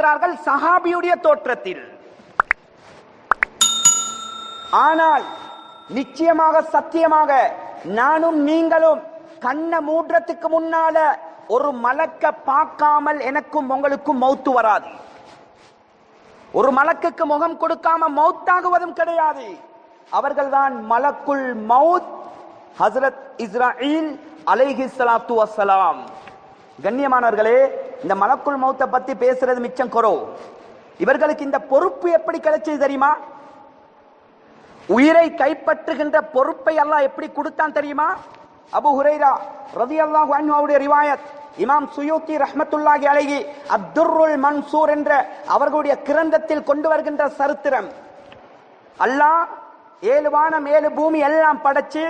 வந்திருக்கிறார்கள் சஹாபியுடைய தோற்றத்தில். ஆனால் நிச்சயமாக சத்தியமாக நானும் நீங்களும் கண்ண மூடுறதுக்கு முன்னால ஒரு மலக்க பார்க்காமல் எனக்கும் உங்களுக்கும் மௌத்து வராது. ஒரு மலக்குக்கு முகம் கொடுக்காம மௌத்தாகுவதும் கிடையாது. அவர்கள்தான் மலக்குல் மௌத் ஹஸ்ரத் இஸ்ராயில் அலைஹிஸ்ஸலாத்து வஸ்ஸலாம். கண்ணியமானவர்களே, இந்த மலக்குல் மௌத்தை பத்தி பேசுறது மிச்சம் குறோ. இவர்களுக்கு இந்த பொறுப்பு எப்படி கிடைச்சது தெரியுமா? உயிரை கைப்பற்றுகின்ற பொறுப்பை அல்லாஹ் எப்படி கொடுத்தான் தெரியுமா? அபு ஹுரைரா ரலியல்லாஹு அன்ஹு அவருடைய ரிவாயத், இமாம் சுயூத்தி ரஹ்மத்துல்லாஹி அலைஹி அத்துர்ருல் மன்சூர் என்ற அவர்களுடைய கிரந்தத்தில் கொண்டு வருகின்ற சரித்திரம். அல்லாஹ் 7 வானம் 7 பூமி எல்லாம் படைச்சு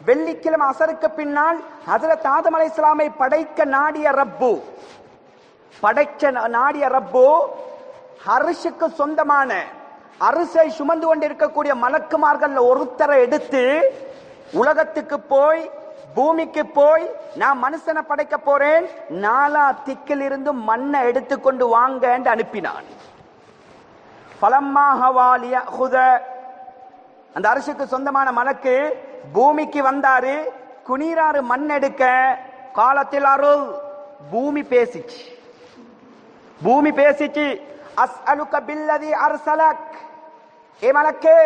வெள்ளிக்கிழமை அசருக்கு பின்னால் ஹஜ்ரத் ஆதம் அலைஹிஸ்ஸலாமை படைக்க நாடிய ரப்பு அர்ஷுக்கு சொந்தமான அரிசை சுமந்து கொண்டிருக்கக்கூடிய மலக்குமார்கள் ஒருத்தரை எடுத்து உலகத்துக்கு போய் பூமிக்கு போய் நான் மனுஷனை படைக்க போறேன், 4 திக்கில் இருந்து மண்ணை எடுத்துக்கொண்டு வாங்க என்று அனுப்பினான். அந்த அரிசிக்கு சொந்தமான மலக்கு பூமிக்கு வந்தாரு, குனிராறு மண் எடுக்க. காலத்தில் அருள் பூமி பேசிச்சு. அஸ்அலுக பில்லதி அர்சலக், ஏ மலக்கே,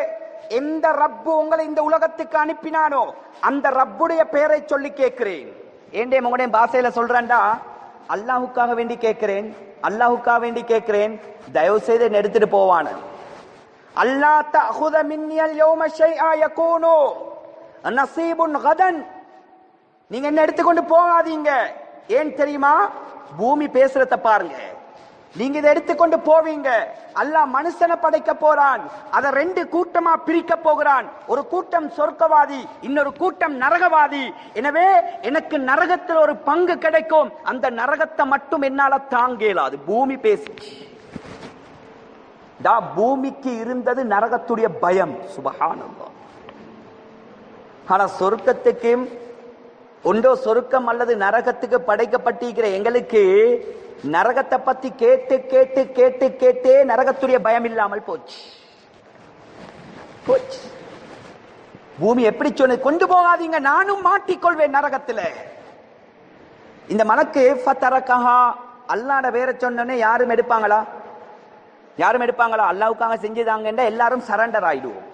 எந்த ரப்பு உங்களை இந்த உலகத்துக்கு அனுப்பினானோ அந்த ரப்புடைய பெயரை சொல்லி கேட்கிறேன். ஏண்டே உங்களுடைய பாஷையில சொல்றேன்டா, அல்லாஹுக்காக வேண்டி கேட்கிறேன், தயவு செய்து எடுத்துட்டு போவான. அல்லா தஅஹுத மின்னல் யௌம ஷைஆ யகூனு நஸீபுன் கதன், நீங்க என்ன எடுத்துக்கொண்டு போகாதீங்க. ஏன் தெரியுமா? பூமி பேசுறத பாருங்க. நீங்க இதை எடுத்துக்கொண்டு போவீங்க. அல்லாஹ் மனுஷனை படைக்க போறான், அதை 2 கூட்டமா பிரிக்க போகிறான். ஒரு கூட்டம் சொர்க்கவாதி, இன்னொரு கூட்டம் நரகவாதி. எனவே எனக்கு நரகத்தில் ஒரு பங்கு கிடைக்கும். அந்த நரகத்தை மட்டும் என்னால தாங்க இயலாது. பூமி பேசிச்சு. பூமிக்கு இருந்தது நரகத்துடைய பயம். சுபஹானல்லாஹ். ஆனா சொர்க்கத்துக்கு ஒன்றோ சொர்க்கம் அல்லது நரகத்துக்கு படைக்கப்பட்டிருக்கிற எங்களுக்கு நரகத்தை பத்தி கேட்டே நரகத்துடைய பயம் இல்லாமல் போச்சு. பூமி எப்படி சொன்ன, கொண்டு போகாதீங்க, நானும் மாட்டிக்கொள்வேன் நரகத்துல. இந்த மலக்கு ஃபதரகஹா, அல்லாஹ்ட வேற சொன்னனே யாரும் எடுப்பாங்களா? அல்லாஹ்வுக்காக செஞ்சுதாங்கன்ற எல்லாரும் சரண்டர் ஆயிடுவோம்.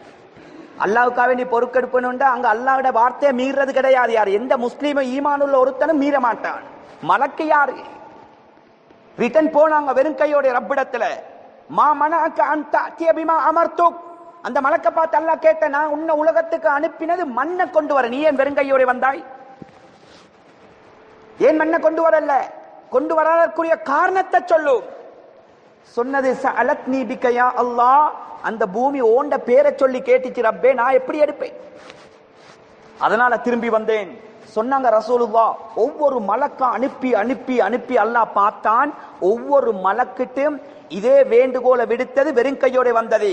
அல்லாஹ்வுக்காக நீ பொறுக்கெடுப்பணும்டா அங்க அல்லாஹ்வுடைய வார்த்தையை மீறது கிடையாது. யார் எந்த முஸ்லீமும் ஈமானுள்ள ஒருத்தனும் மீற மாட்டான். மலக்கு யாரு? ரிட்டன் போனாங்க வெறும் கையோட ரப்பிடத்துல. மா மனஅக அன் தஅதிய பிமா அமர்துக், அந்த மலக்க பார்த்து அல்லாஹ் கேட்ட, நான் உன்னை உலகத்துக்கு அனுப்பினது மண்ணை கொண்டு வர, நீ ஏன் வெறும் கையோட வந்தாய்? ஏன் மண்ணை கொண்டு வரல? கொண்டு வராதற்குரிய காரணத்தை சொல்லு. சொன்னது சஅலத்னி பிக யா அல்லாஹ், அந்த பூமி ஓண்ட பேரை சொல்லி கேட்டுச்சு, ரப்பே நான் எப்படி எடுப்பேன்? அதனால திரும்பி வந்தேன். சொன்னாங்க ரசூலுல்லாஹ், ஒவ்வொரு மலக்கா அனுப்பி அல்லாஹ் பார்த்தான். ஒவ்வொரு மலக்கிட்டும் இதே வேண்டுகோளை விடுத்தது, வெறும் கையோட வந்தது.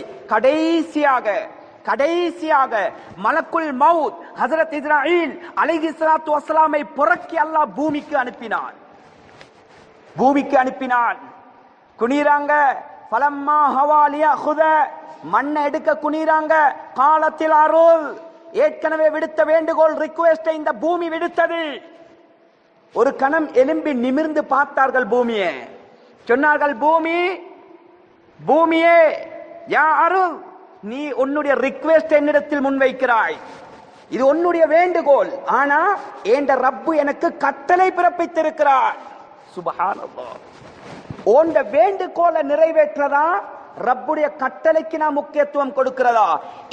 கடைசியாக மலக்குல் மவுத் ஹஜ்ரத் இஸ்ராயில் அலைஹிஸ்ஸலாத்து வஸ்ஸலாமை புரக்கி அல்லாஹ் பூமிக்கு அனுப்பினான். குனிறாங்க. ஃபலம்மா ஹவாலியா ஹுத, மண்ணை எடுக்க குனிறாங்க. காலத்தில் அருள், ஏற்கனவே விடுத்த வேண்டுகோள் ரிக்வெஸ்டை இந்த பூமி விடுத்தது. ஒரு கணம் எலும்பி நிமிர்ந்து பார்த்தார்கள் பூமியை. சொன்னார்கள், பூமியே யா அருள், நீ உன்னுடைய ரிக்வெஸ்ட் என்னிடத்தில் முன்வைக்கிறாய், இது உன்னுடைய வேண்டுகோள். ஆனா என்ற ரப்பு எனக்கு கட்டளை பிறப்பித்திருக்கிறார். சுப்ஹானல்லாஹ். உன் வேண்டுகோளை நிறைவேற்றதா ரப்புடைய கட்டளைக்கு நான் முக்கியத்துவம் கொடுக்கிறதா?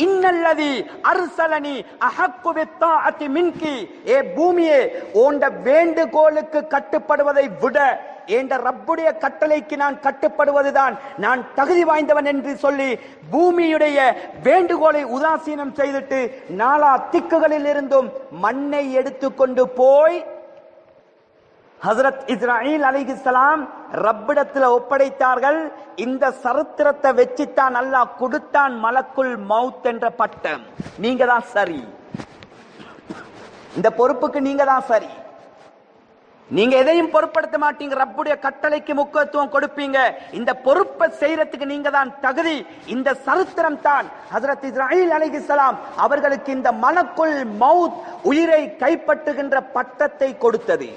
இன்னல்லதி அர்சலனி அஹக்கு பித்தாஅத்தி மின்கி, ஏ பூமியே, உன் வேண்டுகோளுக்கு கட்டுப்படுவதை விட என்ற ரப்புடைய கட்டளைக்கு நான் கட்டுப்படுவதுதான் நான் தகுதி வாய்ந்தவன் என்று சொல்லி பூமியுடைய வேண்டுகோளை உதாசீனம் செய்துட்டு 4 திக்குகளில் இருந்தும் மண்ணை எடுத்துக்கொண்டு போய் ஹஜ்ரத் இஸ்ராயில் அலைஹிஸ்ஸலாம் ரப்பிடத்தில் ஒப்படைத்தார்கள். இந்த சரித்திரத்தை வச்சுத்தான் அல்லாஹ் கொடுத்தான் மலக்குல் மவுத் என்ற பட்டம். நீங்க தான் சரி, இந்த பொறுப்புக்கு நீங்க தான் சரி. நீங்க எதையும் பொறுப்படுத்த மாட்டீங்க, ரப்புடைய கட்டளைக்கு முக்கியத்துவம் கொடுப்பீங்க. இந்த பொறுப்பை செய்யறதுக்கு நீங்க தான் தகுதி. இந்த சரித்திரம் தான் ஹஜ்ரத் இஸ்ராயில் அலைஹிஸ்ஸலாம் அவர்களுக்கு இந்த மலக்குல் மௌத் உயிரை கைப்பற்றுகின்ற பட்டத்தை கொடுத்தது.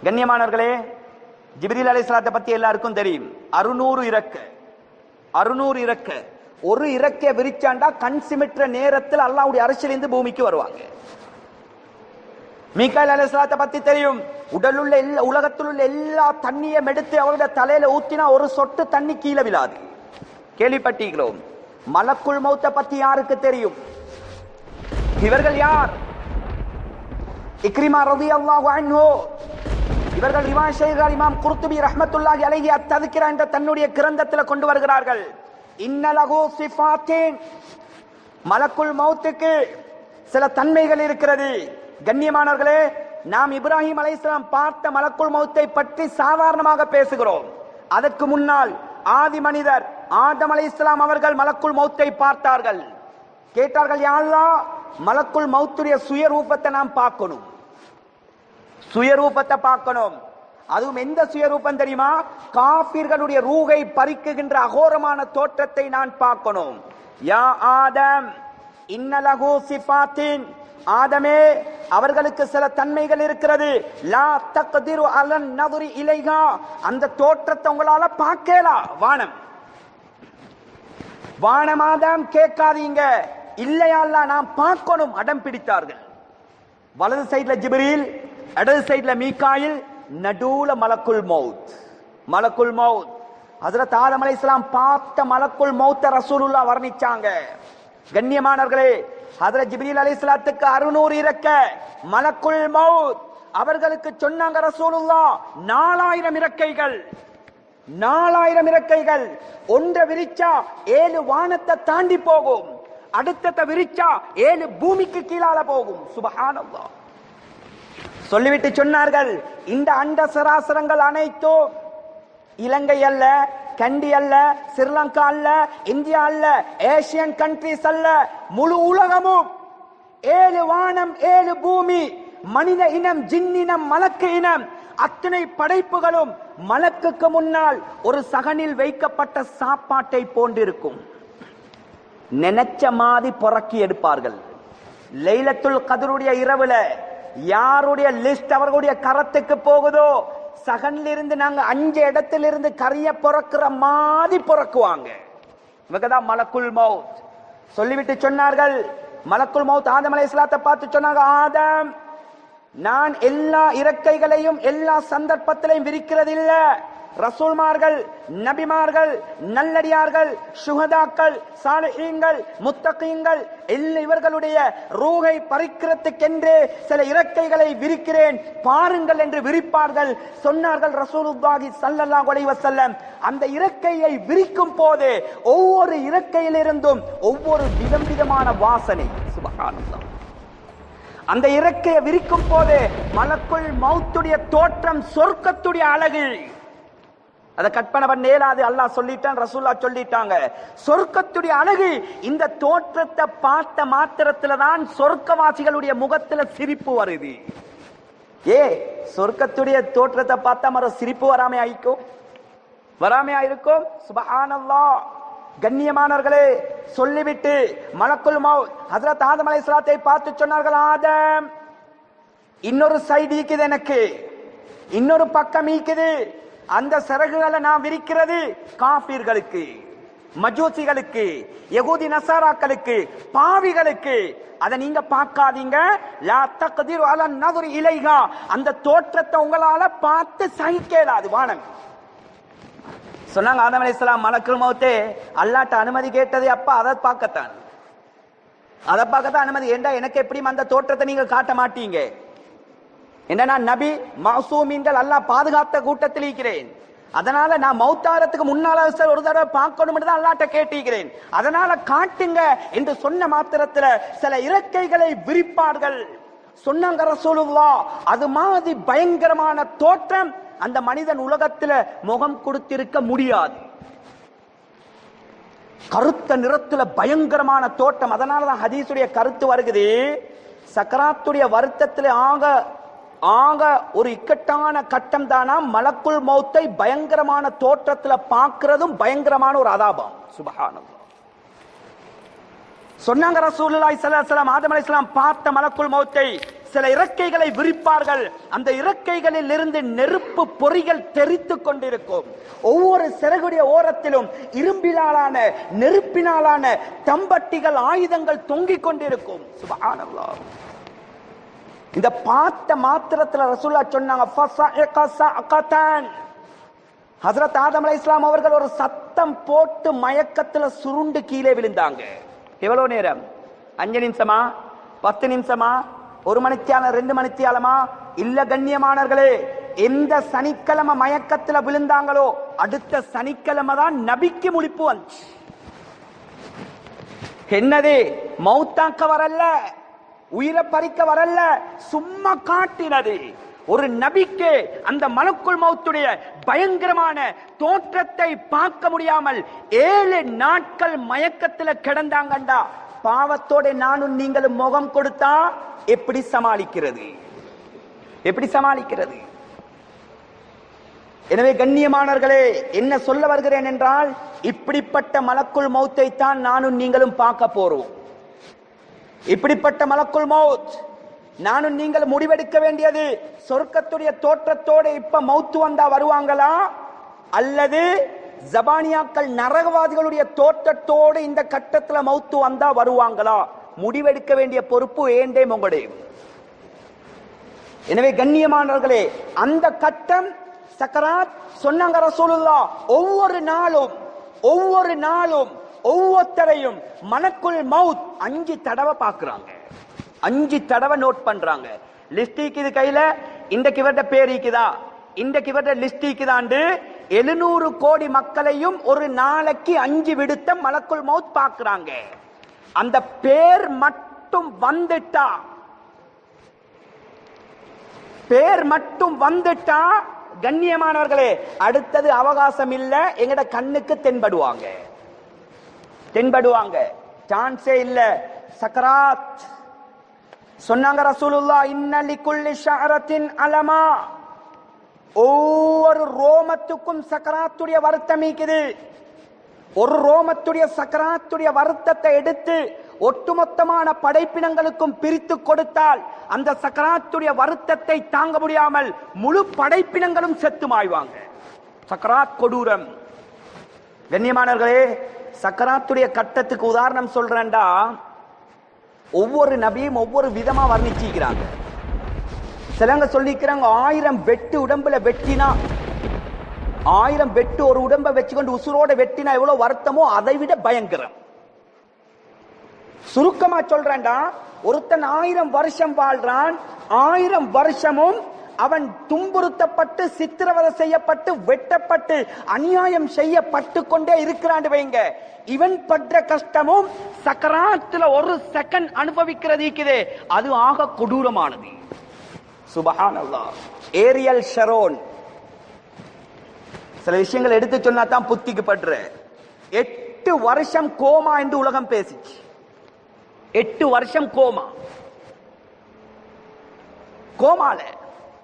கண்ணியமானவர்களே, ஜிப்ரீல் அலைஹிஸ்ஸலாத்தை பத்தி எல்லாருக்கும் தெரியும். 600 இறக்க, ஒரு இறக்கைய விரிச்சாண்டா கண் சிமிட்டுற நேரத்தில் அல்லாஹ்வுடைய அரசிலிருந்து பூமிக்கு வருவாங்க. மீகாயில் அலைஹிஸ்ஸலாத்தை பத்தி தெரியும். உலகத்தில் உள்ள எல்லா தண்ணியும் எடுத்து அவருடைய தலையில ஊத்தினா ஒரு சொட்டு தண்ணி கீழே விழாது. கேள்விப்பட்டீங்களோம்? மலக்குல் மௌத்தை பத்தி யாருக்கு தெரியும்? இவர்கள் யார்? இக்ரிமா ரலியல்லாஹு அன்ஹு. இவர்கள் ரிவாய் ஷைഖ் இமாம் குர்துபி ரஹ்மத்துல்லாஹி அலைஹி அத்தذكر என்ற தன்னுடைய கிரந்தத்தில் கொண்டு வருகிறார்கள். இன்னலஹு சிஃபாத்தின், மலக்குல் மௌத்துக்கு சில தன்மைகள் இருக்கிறது. கண்ணியமானவர்களே, நாம் இப்ராஹிம் அலைஹிஸ்ஸலாம் பார்த்த மலக்குல் மௌத்தை பற்றி சாதாரணமாக பேசுகிறோம். அதற்கு முன்னால் ஆதி மனிதர் ஆதம் அலைஹிஸ்ஸலாம் அவர்கள் மலக்குல் மௌத்தை பார்த்தார்கள். கேட்டார்கள், யா அல்லாஹ், மலக்குல் மௌத்துடைய சுயரூபத்தை நாம் பார்க்கணும், சுயரூபத்தை பார்க்கணும். அதுவும் எந்த சுயரூபம் தெரியுமா? காஃபிர்களுடைய ரூகை பறிக்குகின்ற அகோரமான தோற்றத்தை நான் பார்க்கணும். யா ஆதம் இன்னலஹு சிஃபாத்தின், ஆதமே, அவர்களுக்கு சில தன்மைகள் இருக்கிறது. லா தக்திரு அலன் நதுரி இலைஹா, அந்த தோற்றத்தை உங்களால பார்க்கலாம். வானம் ஆதம் கேட்காதீங்க, இல்லையா அல்லாஹ் நாம் பார்க்கணும். அடம் பிடித்தார்கள். வலது சைடுல ஜிப்ரீல், இடது சைடுல மீகாயில், நடுவுல மலக்குல் மௌத். ஹஜ்ரத் ஆதம் அலைஹிஸ்ஸலாம் பார்த்த மலக்குல் மௌத்த ரசூலுல்லாஹ் வர்ணிச்சாங்க. கண்ணியமானவர்களே, ஹஜ்ரத் ஜிப்ரீல் அலைஹிஸ்ஸலாத்துக்கு 600 இறக்க, மலக்குல் மௌத் அவர்களுக்கு சொன்னாங்க ரசூலுல்லாஹ் 4000 இறக்கைகள். 4000 இறக்கைகள். ஒன்றை விரிச்சா 7 வானத்தை தாண்டி போகும், அடுத்ததை விரிச்சா 7 பூமிக்கு கீழால போகும். சுப்ஹானல்லாஹ். சொல்லிவிட்டு சொன்னார்கள், இந்த அண்ட சராசரங்கள் அனைத்தும் இலங்கை அல்ல, கண்டி அல்ல, ஸ்ரீலங்கா அல்ல, இந்தியா அல்ல, ஏசியன் கண்ட்ரிஸ் அல்ல, முழு உலகமும் 7 வானம் 7 பூமி, மனித இனம், ஜின்னினம், மலக்கு இனம், அத்தனை படைப்புகளும் மலக்குக்கு முன்னால் ஒரு சகனில் வைக்கப்பட்ட சாப்பாட்டை போன்றிருக்கும். நினைச்ச மாதிரி புறக்கி எடுப்பார்கள். லைலத்துல் கத்ருடைய இரவுல யாருடைய லிஸ்ட் அவர்களுடைய கரத்துக்கு போகுதோ, சகன்ல இருந்து நாங்க 5 இடத்திலிருந்து கரிய பொறக்கிற மாதிரி பொறக்குவாங்க. இவங்கதான் மலக்குல் மௌத். சொல்லிவிட்டு சொன்னார்கள், மலக்குல் மௌத் ஆதம் அலைஹிஸ்ஸலாத்தை பார்த்து சொன்னாங்க, ஆதம், நான் எல்லா இறக்கைகளையும் எல்லா சந்தர்ப்பத்திலையும் விரிக்கிறதில்ல. ரசூல்மார்கள், நபிமார்கள், நல்லடியார்கள், சுஹதாக்கள், சாலிஹீன்கள், முத்தகீன்கள் இவர்களுடைய ரூஹை பறிக்கிறதுக்கென்று சில இறக்கைகளை விரிக்கிறேன், பாருங்கள் என்று விரிப்பார்கள். சொன்னார்கள் ரசூலுல்லாஹி ஸல்லல்லாஹு அலைஹி வஸல்லம், அந்த இறக்கையை விரிக்கும் போது ஒவ்வொரு இறக்கையிலிருந்தும் ஒவ்வொரு விதமான வாசனை. சுப்ஹானல்லாஹ். அந்த இறக்கையை விரிக்கும் போது மலக்குல் மௌத்துடைய தோற்றம் சொர்க்கத்துடைய அழகு. அதை கற்பனை பண்ண இயலாது. அல்லாஹ் சொல்லிட்டான், ரசூலுல்லாஹ் சொல்லிட்டாங்க. சொர்க்கத்துடைய அழகு. இந்த தோற்றத்தை பார்த்த மாத்திரத்துல தான் சொர்க்கவாசிகளுடைய முகத்துல சிரிப்பு வருது. சொர்க்கத்துடைய தோற்றத்தை பார்த்தா மறு சிரிப்பு வராமையா இருக்கும். சுப்ஹானல்லாஹ். கண்ணியமானவர்களே, சொல்லிவிட்டு மலக்குல் மௌத் ஹஜ்ரத் ஆதம் அலைஹிஸ்ஸலாத்தை பார்த்து சொன்னார்கள், ஆதம், இன்னொரு சைடு இருக்குது, எனக்கு இன்னொரு பக்கம் இருக்குது. அந்த சிறகுகளை நான் விரிக்கிறது காஃபிர்களுக்கு, மஜூசிகளுக்கு, யகூதி நசாராக்களுக்கு, பாவிகளுக்கு. அதை நீங்க பார்க்காதீங்க. லா தக்திரு அலன் நதுரி இலைஹா, அந்த தோற்றத்தை உங்களால பார்த்து சகிக்கலாது. வானம் சொன்னாங்க. ஆதம் அலைஹிஸ்ஸலாம் மலக்குல் மௌத்தே அல்லாஹ்ட்ட அனுமதி கேட்டது அப்பா அதை பார்க்கத்தான் அனுமதி. ஏண்டா எனக்கு எப்படி அந்த தோற்றத்தை நீங்க காட்ட மாட்டீங்க? என்ன, நபி மஅசூமீன்கள் அல்லாஹ் பாதுகாத்த கூட்டத்தில் இருக்கிறேன். அதனால நான் மௌத்தாரத்துக்கு முன்னால ஒரு தடவை பார்க்கணும் தான் அல்லாஹ்ட்ட கேட்டிருக்கிறேன். அதனால காட்டுங்க என்று சொன்ன மாத்திரத்துல சில இறக்கைகளை விரிப்பார்கள். சொன்னாங்க ரசூலுல்லாஹ், அது மாதிரி பயங்கரமான தோற்றம் அந்த மனிதன் உலகத்துல முகம் கொடுத்திருக்க முடியாது. கருத்த நிறத்துல பயங்கரமான தோட்டம். அதனாலதான் ஹதீஸுடைய கருத்து வருகிறது, சக்கராத்துடைய வருத்தத்துல ஆக ஆக ஒரு இக்கட்டான கட்டம் தானா மலக்குல் மௌத்தை பயங்கரமான தோற்றத்துல பார்க்கிறதும் பயங்கரமான ஒரு அதாபம். சுப்ஹானல்லாஹ். சொன்னாங்க ரசூலுல்லாஹி ஸல்லல்லாஹு அலைஹி வஸல்லம், ஆதம் அலைஹிஸ்ஸலாம் பார்த்த மலக்குல் மௌத்தை சில இறக்கைகளை விரிப்பார்கள். அந்த இறக்கைகளில் இருந்து நெருப்பு பொறிகள் தெரித்துக் கொண்டிருக்கும். ஒவ்வொரு சிறகுடைய ஓரத்திலும் இரும்பினாலான நெருப்பினாலான தம்பட்டிகள் ஆயுதங்கள் தொங்கிக் கொண்டிருக்கும். சுப்ஹானல்லாஹ். இந்த பார்த்த மாத்திரத்துல ரசூலுல்லாஹ் சொன்னாங்க, ஹஜ்ரத் ஆதம் அலைஹிஸ்ஸலாம் அவர்கள் ஒரு சத்தம் போட்டு மயக்கத்துல சுருண்டு கீழே விழுந்தாங்க. எவ்வளவு நேரம்? 5 நிமிஷமா, 10 நிமிஷமா, 1 மணித்தியாலம், 2 மணித்தியாலமா? இல்ல கண்ணியமானவர்களே, எந்த சனிக்கிழமை மயக்கத்துல விழுந்தாங்களோ அடுத்த சனிக்கிழமை தான் நபிக்கு முழிப்பு வந்துச்சு. என்னது? மௌத்தாக்க வரல, உயிரை பறிக்க வரல, சும்மா காட்டினது. ஒரு நபிக்கு அந்த மலக்குல் மௌத்துடைய பயங்கரமான தோற்றத்தை பார்க்க முடியாமல் 7 நாட்கள் மயக்கத்துல கிடந்தாங்கண்டா, பாவத்தோட நானும் நீங்களும் முகம் கொடுத்தா எப்படி சமாளிக்கிறது? எப்படி சமாளிக்கிறது? எனவே கண்ணியமானவர்களே, என்ன சொல்ல வருகிறேன் என்றால், இப்படிப்பட்ட மலக்குல் மௌத்தை தான் நானும் நீங்களும் பார்க்க போறோம். இப்படிப்பட்ட மலக்குல் மௌத் நானும் நீங்கள் முடிவெடுக்க வேண்டியது, சொர்க்கத்துடைய தோற்றத்தோடு இப்ப மௌத்து வந்தா வருவாங்களா, அல்லது ஜபானியாக்கள் நரகவாதிகளுடைய தோற்றத்தோடு இந்த கட்டத்துல மௌத்து வந்தா வருவாங்களா? முடிவெடுக்க வேண்டிய பொறுப்பு ஏண்டே உங்களுடைய. எனவே கண்ணியமானவர்களே, அந்த கட்டம் சக்கராத். சொன்னாங்க ரசூலுல்லாஹ், ஒவ்வொரு நாளும் ஒவ்வொருத்தரையும் மலக்குல் மௌத் 5 தடவை பார்க்கிறாங்க, 5 தடவை நோட் பண்றாங்க. லிஸ்ட் இருக்குது கையில, இன்றைக்கு இவர்ட பேர் இருக்குதா, இன்றைக்கு இவர்ட லிஸ்ட் இருக்குதாண்டு 700 கோடி மக்களையும் ஒரு நாளைக்கு 5 விடுத்த மலக்குல் மௌத் பார்க்கிறாங்க. அந்த பேர் மட்டும் வந்துட்டா கண்ணியமானவர்களே, அடுத்தது அவகாசம் இல்ல, எங்கட கண்ணுக்கு தென்படுவாங்க. சான்ஸே இல்ல. சக்கராத். சொன்னாங்க ரசூலுல்லாஹ், இன்ன லிகுல்லி ஷஅரத்தின் அலமா. ஒவ்வொரு ரோமத்துக்கும் சக்கராத்துடைய வருத்தம் இருக்குது. ஒரு ரோமத்துடைய சக்கராத்துடைய வருத்தத்தை எடுத்து ஒட்டுமொத்தமான படைப்பினங்களுக்கும் பிரித்து கொடுத்தால் அந்த சக்கராத்துடைய வருத்தத்தை தாங்க முடியாமல் முழு படைப்பினங்களும் செத்துமாய்வாங்க. சக்கராத் கொடூரம். கண்ணியமானவர்களே, சக்கராத்துடைய கட்டத்துக்கு உதாரணம் சொல்றேன்டா, ஒவ்வொரு நபியும் ஒவ்வொரு விதமா வர்ணிச்சிக்கிறாங்க. சிலங்க சொல்லிக்கிறாங்க, 1000 வெட்டு உடம்புல வெட்டினா, 1000 வெட்டு ஒரு உடம்பை வச்சுக்கொண்டு உசுரோட வெட்டினா எவ்வளவு வருத்தமோ அதை விட பயங்கரம். சுருக்கமா சொல்றேன்டா, ஒருத்தன் 1000 வருஷம் வாழ்றான், 1000 வருஷமும் அவன் துன்புறுத்தப்பட்டு சித்திரவதை செய்யப்பட்டு வெட்டப்பட்டு அநியாயம் செய்யப்பட்டு கொண்டே இருக்கிறான் வைங்க. இவன் படுற கஷ்டமும் சக்கராத்துல ஒரு செகண்ட் அனுபவிக்கிறது இருக்குதே, அது ஆக கொடூரமானது. சுப்ஹானல்லாஹ். ஏரியல் ஷரோன் சில விஷயங்கள் எடுத்து சொன்னா தான் புத்திக்கு படுற. 8 வருஷம் கோமா என்று உலகம் பேசிச்சு. 8 வருஷம் கோமால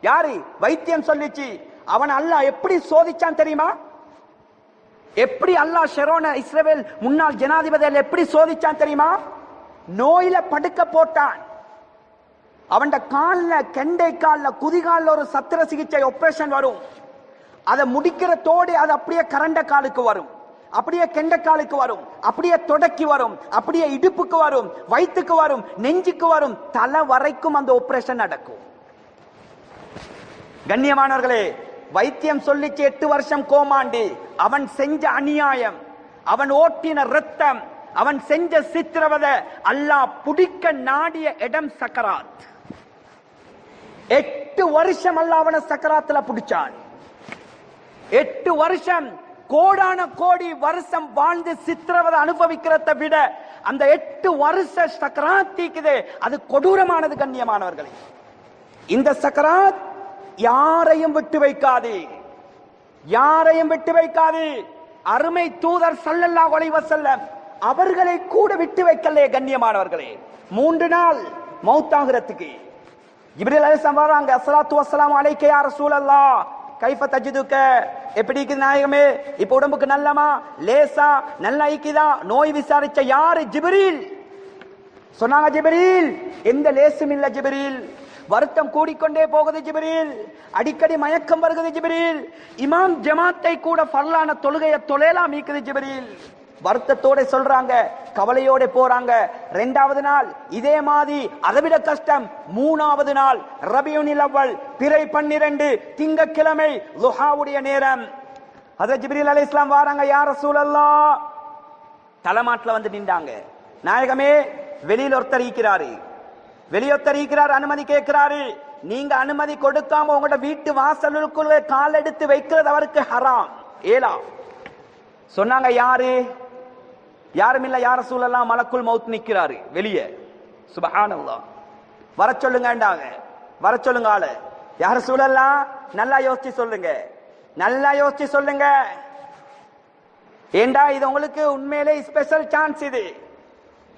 யாரு வைத்தியம் சொல்லிச்சு. அவன் அல்லாஹ் எப்படி சோதிச்சான் தெரியுமா? எப்படி அல்லாஹ் ஷரோன இஸ்ரவேல் முன்னாள் ஜனாதிபதிகள் எப்படி சோதிச்சான் தெரியுமா? நோயில படுக்க போட்டான். அவன் கால்ல, கெண்டை கால்ல, குதிகால்ல ஒரு சத்திர சிகிச்சை ஆபரேஷன் வரும். அதை முடிக்கிறதோடு அது அப்படியே கரண்ட காலுக்கு வரும், அப்படியே கெண்ட காலுக்கு வரும், அப்படியே தொடக்கி வரும், அப்படியே இடுப்புக்கு வரும், வயிற்றுக்கு வரும், நெஞ்சுக்கு வரும், தலை வரைக்கும் அந்த ஆபரேஷன் நடக்கும். கண்ணியமானவர்களே, வைத்தியம் சொல்லிச்சு 8 வருஷம் கோமாண்டி. அவன் செஞ்ச அநியாயம், அவன் ஓட்டின ரத்தம், அவன் செஞ்ச சித்திரவதை, அல்லாஹ் புடிக்க நாடிய இடம் சக்கராத். 8 வருஷம் அல்லாஹ் அவனை சக்கராத்துல புடிச்சான். 8 வருஷம் கோடான கோடி வருஷம் வாழ்ந்து சித்திரவதை அனுபவிக்கிறத விட அந்த 8 வருஷ சக்கராத்திக்குதே அது கொடூரமானது. கண்ணியமானவர்களே, இந்த சக்கராத் யாரையும் விட்டு வைக்காது, யாரையும் விட்டு வைக்காது. அருமை தூதர் ஸல்லல்லாஹு அலைஹி வஸல்லம் அவர்களை கூட விட்டு வைக்கலையே. கண்ணியமானவர்களே, 3 நாள் மௌத்தாகிறதுக்கு ஜிப்ரீல் அலைஹிஸ்ஸலாம் வராங்க, அஸ்ஸலாத்து வஸ்ஸலாமு அலைக்க யா ரசூலல்லாஹ் கைஃப தஜிதுக, எப்படி இருக்குது நாயகமே, இப்ப உடம்புக்கு நல்லமா, லேசா, நல்லா இருக்குதா? நோய் விசாரிச்ச யாரு? ஜிப்ரீல். சொன்னாங்க ஜிப்ரீல், எந்த லேசும் இல்ல ஜிப்ரீல், வருத்தம் கூடிக்கொண்டே போகுது ஜிப்ரீல், அடிக்கடி மயக்கம் வருகிறது ஜிப்ரீல், இமாம் ஜமாத்தை கூட ஃபர்லான தொழுகையை தொலைலாம் மீக்குது ஜிப்ரீல். வருத்தத்தோட சொல்றாங்க, கவலையோட போறாங்க. 2வது நாள் இதே மாதிரி, அதை விட கஷ்டம். 3வது நாள் ரபியுல் அவ்வல், பிறை 12 திங்கட்கிழமை லுஹாவுடைய நேரம். ஹஜ்ரத் ஜிப்ரீல் அலைஹிஸ்ஸலாம் வராங்க, யா ரசூலல்லாஹ். தலைமாட்டில் வந்து நின்றாங்க. நாயகமே, வெளியில் ஒருத்தர் இருக்கிறாரு, வெளியொருத்தர் இருக்கிறார், அனுமதி கேட்கிறாரு. நீங்க அனுமதி கொடுக்காம உங்களோட வீட்டு வாசலுக்குள்ள கால் எடுத்து வைக்கிறது அவருக்கு ஹராம், ஏலா. சொன்னாங்க, யாரு? யாரும் இல்ல யா ரசூலல்லாஹ், மலக்குல் மௌத் நிக்கிறாரு வெளியே. சுப்ஹானல்லாஹ். வர சொல்லுங்கண்டாங்க. வர சொல்லுங்க ஆளு. யா ரசூலல்லாஹ், நல்லா யோசிச்சு சொல்லுங்க, நல்லா யோசிச்சு சொல்லுங்க. ஏண்டா இது உங்களுக்கு உண்மையிலே ஸ்பெஷல் சான்ஸ். இது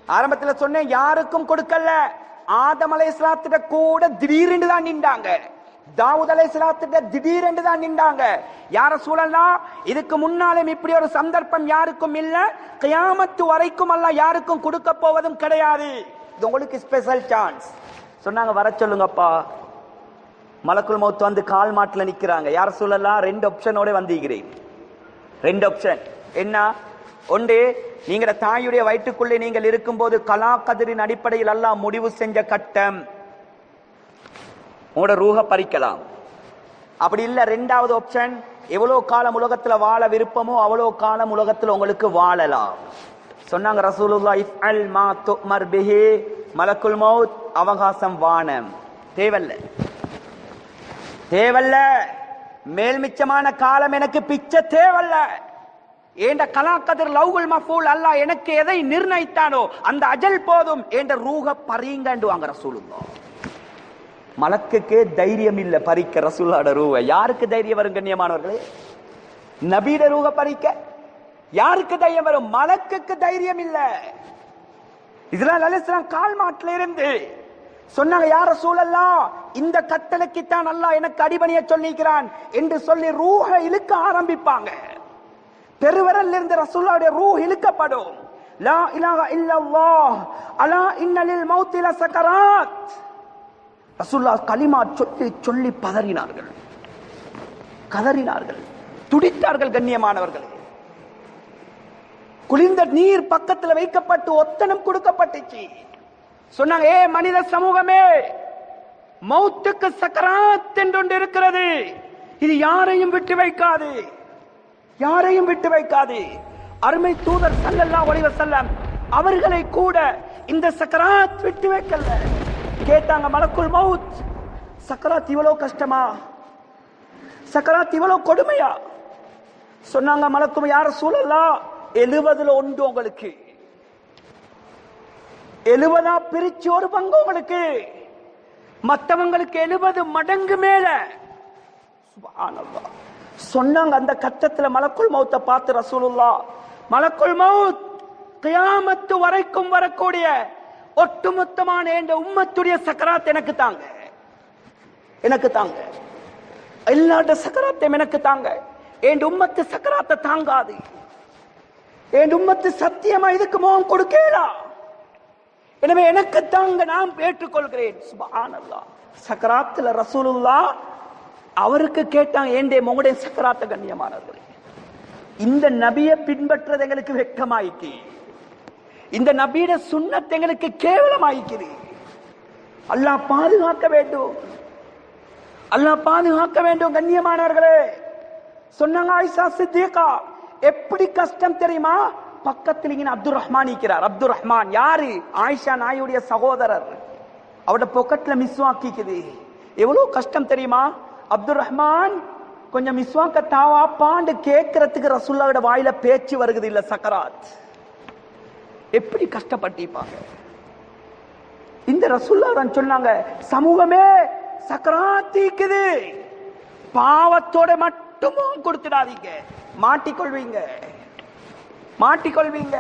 ஆரம்பத்தில் சொன்னேன், யாருக்கும் கொடுக்கல. ஆதம் அலைஹிஸ்ஸலாத்திட கூட திடீரென்று தான் நின்றாங்க, தாவூத் அலைஹிஸ்ஸலாத்திட திடீரென்று தான் நின்றாங்க. யா ரசூலல்லாஹ், இதுக்கு முன்னாலும் இப்படி ஒரு சந்தர்ப்பம் யாருக்கும் இல்ல, கியாமத்து வரைக்கும் அல்லாஹ் யாருக்கும் கொடுக்க போவதும் கிடையாது, இது உங்களுக்கு ஸ்பெஷல் சான்ஸ். சொன்னாங்க, வர சொல்லுங்கப்பா. மலக்குல் மௌத் வந்து கால் மாட்டில் நிக்கிறாங்க. யா ரசூலல்லாஹ், 2 ஆப்ஷனோட வந்திருக்கிறேன். 2 ஆப்ஷன் என்ன? ஒன்று, நீங்க தாயுடைய வயிற்றுக்குள்ளே நீங்கள் இருக்கும்போது கலா கதிரின் அடிப்படையில் அல்லாஹ் முடிவு செஞ்ச கட்டம், உங்களோட ரூஹ பறிக்கலாம். அப்படி இல்ல 2வது ஆப்ஷன், எவ்வளவு காலம் உலகத்துல வாழ விருப்பமோ அவ்வளவு காலம் உலகத்துல உங்களுக்கு வாழலாம். சொன்னாங்க ரசூலுல்லாஹ், இஃஅல் மா துமர் பிஹி. மலக்குல் மௌத், அவகாசம் வானம், தேவல்ல, தேவல்ல, மேல் மிச்சமான காலம் எனக்கு பிச்சை தேவல்ல. ஏண்ட கலாக்கதிர் லவ்குல் மஃபூல், அல்லாஹ் எனக்கு எதை நிர்ணயித்தானோ அந்த அஜல் போதும், ஏண்ட ரூஹ பறிங்கண்டுவாங்க ரசூலுல்லாஹ். மலக்குக்கு தைரியம் இல்ல பறிக்க ரசூலுல்லாஹ்ட ரூஹ. யாருக்கு தைரியம் வரும் கண்ணியமானவர்களே? நபியோட ரூஹ பறிக்க யாருக்கு தைரியம் வரும்? மலக்குக்கு தைரியம் இல்ல. இஸ்ராயில் அலைஹிஸ்ஸலாம் கால் மாட்டில இருந்து சொன்னாங்க, யா ரசூலல்லாஹ், இந்த கட்டளைக்கு தான் அல்லாஹ் எனக்கு அடிபணிய சொல்லிக்கிறான் என்று சொல்லி ரூஹ இழுக்க ஆரம்பிப்பாங்க. பெருவரல் இருந்து ரசூலுல்லாஹ்வுடைய ரூஹ் இழுக்கப்படும். லா இலாஹா இல்லல்லாஹ் அலா இன்னலில் மௌத்தி லசகராத். ரசூலுல்லாஹ் கலிமா சொல்லி சொல்லி பதறினார்கள், கதறினார்கள், துடித்தார்கள். கண்ணியமானவர்களே, குளிர்ந்த நீர் பக்கத்தில் வைக்கப்பட்டு ஒத்தனம் கொடுக்கப்பட்டுச்சு. சொன்னாங்க, ஏ மனித சமூகமே, மௌத்துக்கு சக்கராத் என்று இருக்கிறது, இது யாரையும் விட்டு வைக்காது, யாரையும் விட்டு வைக்காது. அருமை தூதர் ஸல்லல்லாஹு அலைஹி வஸல்லம் அவர்களை கூட இந்த சக்கராத் விட்டு வைக்கல. கேட்டாங்க, மலக்குல் மௌத், சக்கராத் இவ்வளவு கஷ்டமா? சக்கராத் இவ்வளவு கொடுமையா? சொன்னாங்க, மலக்கும் யா ரசூலல்லாஹ், 70ல் 1 உங்களுக்கு, 70 பிரிச்சு ஒரு பங்கு உங்களுக்கு, மற்றவங்களுக்கு 70 மடங்கு மேல. சுப்ஹானல்லாஹ். சொன்னாங்க, அந்த கட்டத்தில் மலக்குல் மௌத்தை பார்த்து ரசூலுல்லாஹ், மலக்குல் மௌத், கியாமத்து வரைக்கும் வரக்கூடிய ஒட்டுமொத்தமான இந்த உம்மத்துடைய சக்கராத் எனக்கு தாங்க, எனக்கு தாங்க, எல்லாட்ட சக்கராத்தையும் எனக்கு தாங்க. என் உம்மத்து சக்கராத்தை தாங்காது, என் உம்மத்து சத்தியமா இதுக்கு முகம் கொடுக்கலாம், எனவே எனக்கு தாங்க, நான் ஏற்றுக்கொள்கிறேன். சுப்ஹானல்லாஹ். சக்கராத்துல ரசூலுல்லாஹ் அவருக்கு கேட்டாங்க, ஏண்டே உங்களுடைய சக்கராத்த கண்ணியமானவர்களே, இந்த நபியை பின்பற்றது எங்களுக்கு வெட்கமாயிக்கு, இந்த நபியோட சுன்னத் எங்களுக்கு கேவலமாயிக்குது. அல்லாஹ் பாதுகாக்க வேண்டும், அல்லாஹ் பாதுகாக்க வேண்டும். கண்ணியமானவர்களே, சொன்னாங்க ஆயிஷா சித்திகா, எப்படி கஷ்டம் தெரியுமா? பக்கத்தில் இங்க அப்துல் ரஹ்மான் இருக்கிறார். அப்துல் ரஹ்மான் யாரு? ஆயிஷா நாயுடைய சகோதரர். அவட பொக்கெட்ல மிஸ்வாக்கிக்குது. எவ்வளவு கஷ்டம் தெரியுமா? அப்துல் ரஹ்மான், கொஞ்சம் மிஸ்வாக்க தாவாப்பாண்டு கேட்கறதுக்கு ரசூலுல்லாஹ்வோட வாயில பேச்சு வருகிறது இல்ல, சக்கராத். எப்படி கஷ்டப்பட்டிருப்பாங்க. இந்த ரசூலுல்லாஹ் தான் சொன்னாங்க, சமூகமே சக்கராத் இருக்குது, பாவத்தோட மட்டுமும் கொடுத்துடாதீங்க, மாட்டிக்கொள்வீங்க, மாட்டிக்கொள்வீங்க.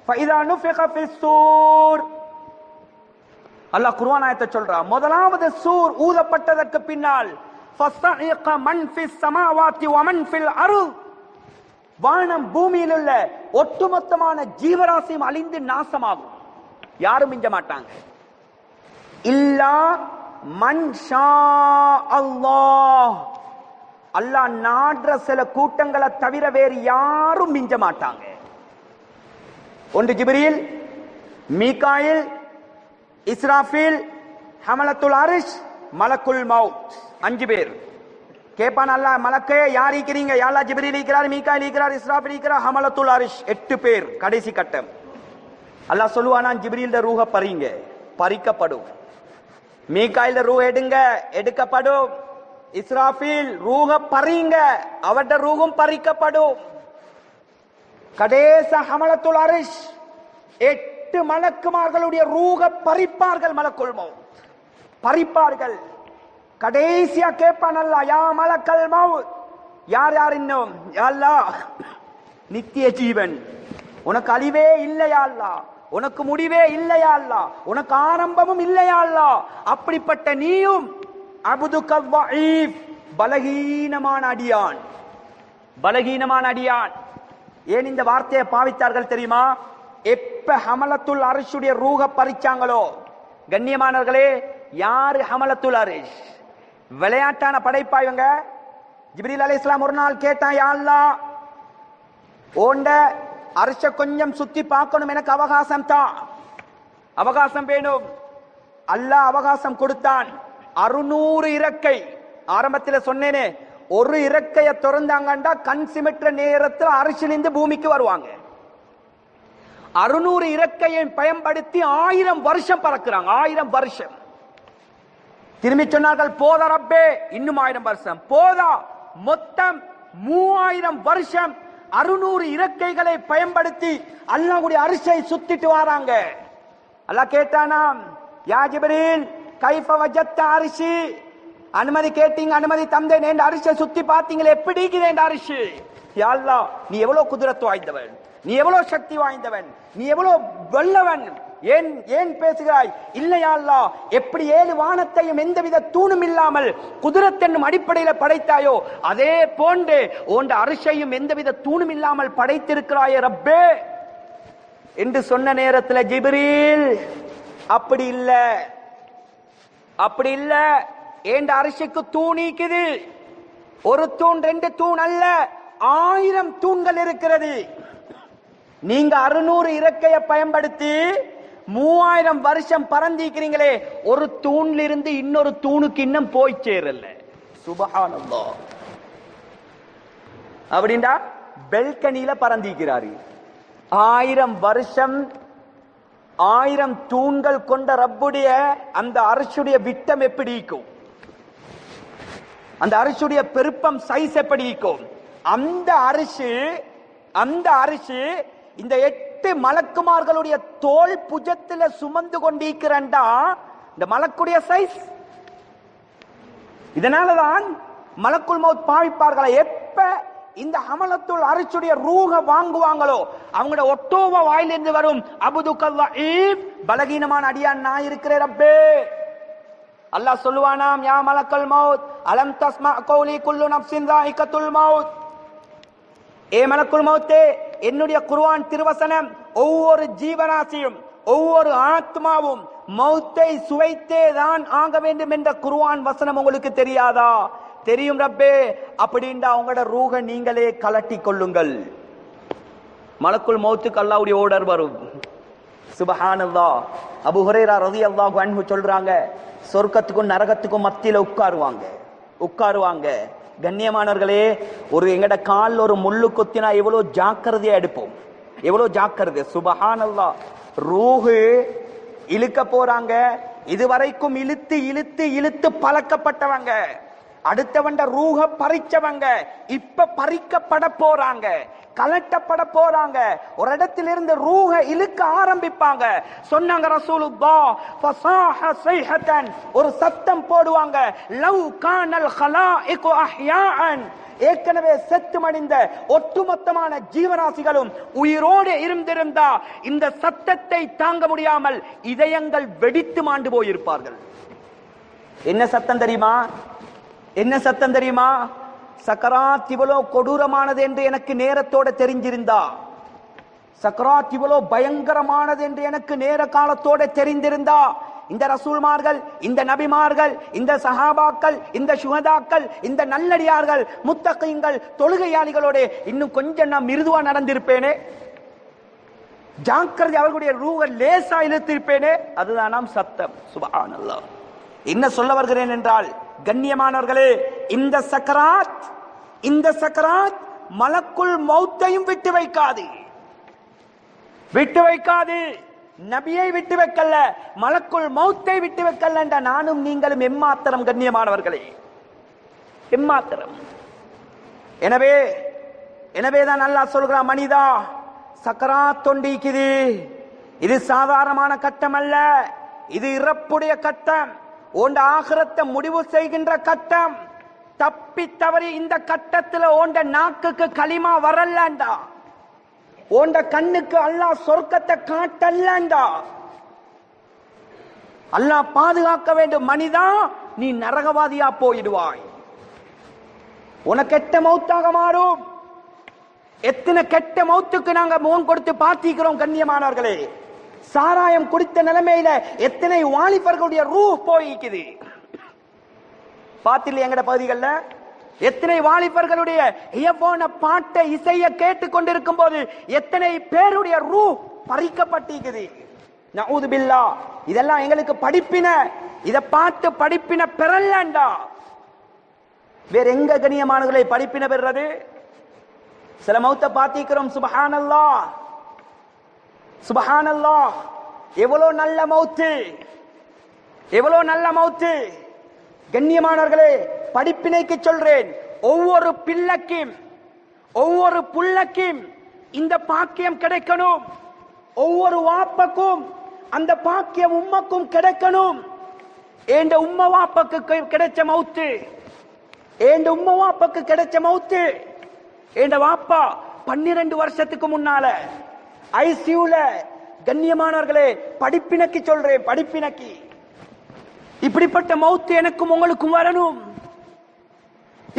ஃபைதா நுஃபிக ஃபிஸ்ஸூர், அல்லாஹ் குர்ஆன் ஆயத்தை சொல்றான். முதலாவது சூர் ஊதப்பட்டதற்கு பின்னால் ஃபஸ்தஇக மன் ஃபிஸ் ஸமாவாத்தி வ மன் ஃபில் அர்த், வானம் பூமியில் உள்ள ஒட்டுமொத்தமான ஜீவராசியும் அழிந்து நாசமாகும். யாரும் மிஞ்ச மாட்டாங்க. இல்லா மன் ஷா அல்லாஹ், அல்லாஹ் நாடுற சில கூட்டங்களை தவிர வேறு யாரும் மிஞ்ச மாட்டாங்க. ஒன்று ஜிப்ரீல், மீகாயில், இஸ்ராஃபீல், ஹமலத்துல் அரிஷ், மலக்குல் மவுத், 5 பேர். கேப்பான் அல்லாஹ், மலக்கே யார் இருக்கிறீங்க? யா அல்லாஹ் ஜிப்ரீல் இருக்கிறார், மீகாயில் இருக்கிறார், இஸ்ராஃபீல் இருக்கிறார், ஹமலத்துல் அரிஷ் 8 பேர். கடைசி கட்டம் அல்லாஹ் சொல்லுவானா, ஜிப்ரீல்ட ரூஹ பறிங்க, பறிக்கப்படும். மீகாயில்ட ரூஹ எடுங்க, எடுக்கப்படும். இஸ்ராஃபீல் ரூஹ பறிங்க, அவருடைய ரூஹும் பறிக்கப்படும். கடைசி ஹமலத்துல் அரிஷ் 8 மலக்குமார்களுடைய ரூஹ பறிப்பார்கள். மலக்குல் மவுத் பறிப்பார்கள். கடைசியா கேட்பான் அல்லாஹ், யா மலக்கல் மவுத், யார் யார் இன்னும்? யா அல்லாஹ், நித்திய ஜீவன், உனக்கு அழிவே இல்லையா அல்லாஹ், உனக்கு முடிவே இல்லையா அல்லாஹ், உனக்கு ஆரம்பமும் இல்லையா அல்லாஹ், அப்படிப்பட்ட நீயும் அப்துக ضعீஃப், பலகீனமான அடியான், பலகீனமான அடியான். ஏன் இந்த வார்த்தையை பாவித்தார்கள் தெரியுமா? எப்ப ஹமலத்துல் அரிஷுடைய ரூஹ பறிச்சாங்களோ, கண்ணியமானவர்களே, யாரு ஹமலத்துல் அரிஷ்? விளையாட்டான படைப்பா இவங்க. ஜிப்ரீல் அலைஹிஸ்ஸலாம் ஒரு நாள் கேட்டான், யா அல்லாஹ், ஓண்ட அரிஷ கொஞ்சம் சுத்தி பார்க்கணும், எனக்கு அவகாசம் தான், அவகாசம் வேணும். அல்லாஹ் அவகாசம் கொடுத்தான். 600 இறக்கை. ஆரம்பத்தில் சொன்னேனே, ஒரு இறக்கைய திறந்தாங்கண்டா கண் சிமிட்டுற நேரத்தில் அரிசிலிருந்து பூமிக்கு வருவாங்க. 600 இறக்கையை பயன்படுத்தி 1000 வருஷம் பறக்கிறாங்க. 1000 வருஷம். திரும்பி சொன்னார்கள், போதா ரப்பே, இன்னும் 1000 வருஷம் போதா, மொத்தம் 3000 வருஷம் 600 இறக்கைகளை பயன்படுத்தி அல்லாஹ்வுடைய அரிசை சுத்திட்டு வராங்க. அல்லாஹ் கேட்டானாம், யா ஜிப்ரீல் கைஃப வஜத்த அரிசி, அனுமதி கேட்டீங்க, அனுமதி தந்தேன், என் அரிசை சுத்தி பார்த்தீங்களே, எப்படி இருக்கிறேன் அரிசி? யா அல்லாஹ், நீ எவ்வளவு குதிரத்து வாய்ந்தவன், நீ எவ்வளவு சக்தி வாய்ந்தவன், நீ எவ்வளவு வல்லவன், ஏன் ஏன் பேசுகிறாய்? இல்லையா அல்லாஹ், எப்படி 7 வானத்தையும் எந்தவித தூணும் இல்லாமல் குதிரத் என்னும் அடிப்படையில் படைத்தாயோ, அதே போன்று உன் அரிசையும் எந்தவித தூணும் இல்லாமல் படைத்திருக்கிறாயே ரப்பே என்று சொன்ன நேரத்தில் ஜிப்ரீல், அப்படி இல்ல, அப்படி இல்ல, ஏண்ட அரிசிக்கு தூணிக்குது. ஒரு தூண் 2 தூண் அல்ல, 1000 தூண்கள் இருக்கிறது. நீங்க 600 இறக்கையை பயன்படுத்தி 3000 வருஷம் பறந்திருக்கிறீங்களே, ஒரு தூண்ல இருந்து இன்னொரு தூணுக்கு இன்னும் போய் சேரல. சுபஹானல்லாஹ். அப்படின்னா பெல்கனியில பறந்திருக்கிறாரு. 1000 வருஷம் 1000 தூண்கள் கொண்ட ரப்புடைய அந்த அரிசியுடைய விட்டம் எப்படி இருக்கும், அந்த அரிசியுடைய பெருப்பம் சைஸ் எப்படி இருக்கும்? அந்த அரிசி இந்த 8 மலக்குமார்களுடைய தோல் புஜத்துல சுமந்து கொண்டிருக்கிறண்டா இந்த மலக்குடைய சைஸ். இதனாலதான் மலக்குல் மௌத் பாவிப்பார்களா, எப்ப இந்த ஹமலத்துல் அரிசுடைய ரூஹ வாங்குவாங்களோ அவங்களோட ஒட்டோவ வாயிலிருந்து வரும், அப்துக ضعீஃப், பலகீனமான அடியான் நான் இருக்கிறேன் ரப்பே. அல்லாஹ் சொல்லுவானாம், யா மலக்கல் மௌத் அலம் தஸ்மா கௌலி குல்லு நஃப்ஸின் ذائقத்துல் மௌத். ஏ மலக்குல் மௌத்தே, என்னுடைய குர்ஆன் திருவசனம், ஒவ்வொரு ஜீவராசியும் ஒவ்வொரு ஆத்மாவும் மௌத்தை சுவைத்தே தான் ஆக வேண்டும் என்ற குர்ஆன் வசனம் உங்களுக்கு தெரியாதா? தெரியும் ரப்பே. அப்படின்னா உங்களோட ரூஹ நீங்களே கலட்டி கொள்ளுங்கள். மலக்குல் மௌத்துக்கு அல்லாஹ்வுடைய ஆர்டர் வரும். சுப்ஹானல்லாஹ். அபூ ஹுரைரா ரலியல்லாஹு அன்ஹு சொல்றாங்க, சொர்க்கத்துக்கும் நரகத்துக்கும் மத்தியில உட்காருவாங்க. கண்ணியமானவர்களே, ஒரு எங்கட கால் ஒரு முள்ளு கொத்தினா எவ்வளவு ஜாக்கிரதையா எடுப்போம், எவ்வளவு ஜாக்கிரதை. சுப்ஹானல்லாஹ். ரூஹு இழுக்க போறாங்க. இதுவரைக்கும் இழுத்து இழுத்து இழுத்து பழக்கப்பட்டவங்க, அடுத்தவண்ட ரூஹ பறிச்சவங்க, இப்ப பறிக்கப்பட போறாங்க. கலட்டப்பட போறாங்க. ஒரு இடத்திலிருந்து ரூஹ இழுக்க ஆரம்பிப்பாங்க. சொன்னாங்க ரசூலுல்லாஹ், ஃபஸாஹ ஸைஹத்தன், ஒரு சத்தம் போடுவாங்க. லவ் கானல் ஹலாயிகு அஹ்யாஅன், ஏற்கனவே செத்து மடிந்த ஒட்டுமொத்தமான ஜீவராசிகளும் உயிரோடு இருந்திருந்தா இந்த சத்தத்தை தாங்க முடியாமல் இதயங்கள் வெடித்து மாண்டு போயிருப்பார்கள். என்ன சத்தம் தெரியுமா? என்ன சத்தம் தெரியுமா? சக்கராத் இவ்வளோ கொடூரமானது என்று எனக்கு நேரத்தோட தெரிஞ்சிருந்தா, சக்கராத் இவ்வளோ பயங்கரமானது என்று எனக்கு நேர காலத்தோட தெரிந்திருந்தா, இந்த ரசூல்மார்கள், இந்த நபிமார்கள், இந்த சஹாபாக்கள், இந்த சுஹதாக்கள், இந்த நல்லடியார்கள், முத்தகீங்கள், தொழுகையாளிகளோட இன்னும் கொஞ்சம் நான் மிருதுவா நடந்திருப்பேனே, ஜாக்கிரதை அவர்களுடைய ரூஹ லேசா இழுத்திருப்பேனே. அதுதான் நாம் சத்தம். சுப்ஹானல்லாஹ். என்ன சொல்ல வருகிறேன் என்றால், கண்ணியமானவர்களே, இந்த சக்கராத் மலக்குல் மௌத்தையும் விட்டு வைக்காது, விட்டு வைக்காது. நபியை விட்டு வைக்கல, மலக்குல் மௌத்தை விட்டு வைக்கல. நானும் நீங்களும் எம்மாத்திரம் கண்ணியமானவர்களே, எம்மாத்திரம். எனவேதான் அல்லாஹ் சொல்கிறான், மனிதா சக்கராத் தொண்டிக்குது, இது சாதாரணமான கட்டம் அல்ல, இது இறப்புடைய கட்டம், உண்ட ஆகிரத்தை முடிவு செய்கின்ற கட்டம். தப்பி தவறி இந்த கட்டத்தில் உண்ட நாக்குக்கு களிமா வரலண்டா, உண்ட கண்ணுக்கு அல்லாஹ் சொர்க்கத்தை காட்டல்லண்டா, அல்லாஹ் பாதுகாக்க வேண்டும். மனிதா நீ நரகவாதியா போயிடுவாய், உனக்கு கெட்ட மௌத்தாக மாறும். எத்தனை கெட்ட மௌத்துக்கு நாங்க முகம் கொடுத்து பார்த்திக்கிறோம் கண்ணியமானவர்களே. சாராயம் குடித்த நிலைமையில எத்தனை வாலிபர்களுடைய ரூஹ் போயிக்குது பாத்தில. எங்கட பகுதிகளில் எத்தனை வாலிபர்களுடைய இயற்கையான பாட்டை இசைய கேட்டுக் கொண்டிருக்கும் போது எத்தனை பேருடைய ரூஹ் பறிக்கப்பட்டிருக்குது. நஊது பில்லாஹ். இதெல்லாம் எங்களுக்கு படிப்பின, இதை பார்த்து படிப்பின பெறலண்டா. வேற எங்க கண்ணியமானவர்களை படிப்பின பெறுறது? சில மௌத்த பார்த்திக்கிறோம். சுப்ஹானல்லாஹ், சுப்ஹானல்லாஹ். எவ்வளவு நல்ல மௌத்து, எவ்வளவு நல்ல மௌத்து. கண்ணியமானவர்களே, படிப்பினைக்கு சொல்றேன், ஒவ்வொரு பிள்ளைக்கும் ஒவ்வொரு புள்ளக்கும் இந்த பாக்கியம் கிடைக்கணும். ஒவ்வொரு வாப்பக்கும் அந்த பாக்கியம் உம்மக்கும் கிடைக்கணும். ஏண்ட உம்ம வாப்பக்கு கிடைச்ச மௌத்து, ஏண்ட உம்ம வாப்பக்கு கிடைச்ச மௌத்து. ஏண்ட வாப்பா 12 வருஷத்துக்கு முன்னால ஐசியூல. கண்ணியமானவர்களே, படிப்பினக்கு சொல்றேன், படிப்பினக்கு. இப்படிப்பட்ட மௌத்து எனக்கும் உங்களுக்கும் வரணும்.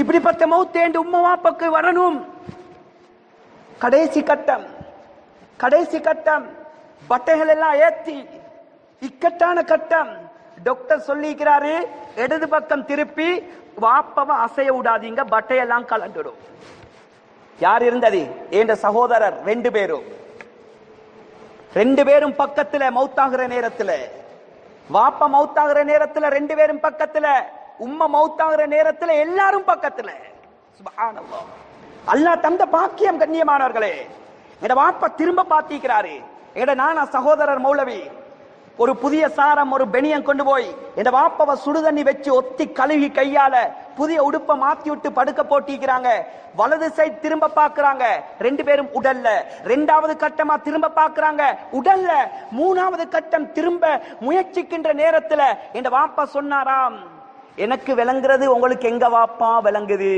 இப்படிப்பட்ட மௌத்து என் உம்மா வாப்பாக்கு வரணும். கடைசி கட்டம், கடைசி கட்டம். பட்டைகள் எல்லாம் ஏத்தி இக்கட்டான கட்டம். டாக்டர் சொல்லிக்கிறாரு, இடது பக்கம் திருப்பி வாப்பவை அசைய விடாதீங்க, பட்டையெல்லாம் கலந்துடும். யார் இருந்தது? என்ற சகோதரர் 2 பேரும், 2 பேரும் பக்கத்துல மௌத்தாகிற நேரத்துல, வாப்பா மௌத்தாகிற நேரத்துல 2 பேரும் பக்கத்துல, உம்மா மௌத்தாகிற நேரத்துல எல்லாரும் பக்கத்துல. சுப்ஹானல்லாஹ். அல்லாஹ் தந்த பாக்கியம் கண்ணியமானவர்களே. எங்க வாப்பா திரும்ப பாத்திக்கிறாரு. எங்க நானா சகோதரர் மௌலவி ஒரு புதிய சாரம், ஒரு பெனியம் கொண்டு போய் எங்க வாப்பாவை சுடுதண்ணி வச்சு ஒத்தி கழுவி கையால புதிய உடுப்பை மாத்தி விட்டு படுக்க போட்டிக்கிறாங்க. வலது சைடு திரும்ப பாக்குறாங்க, 2 பேரும் உடல்ல. 2வது கட்டமா திரும்ப பாக்குறாங்க, உடல்ல. 3வது கட்டம் திரும்ப முயற்சிக்கின்ற நேரத்துல என் வாப்பா சொன்னாராம், எனக்கு விளங்குறது உங்களுக்கு எங்க வாப்பா விளங்குது,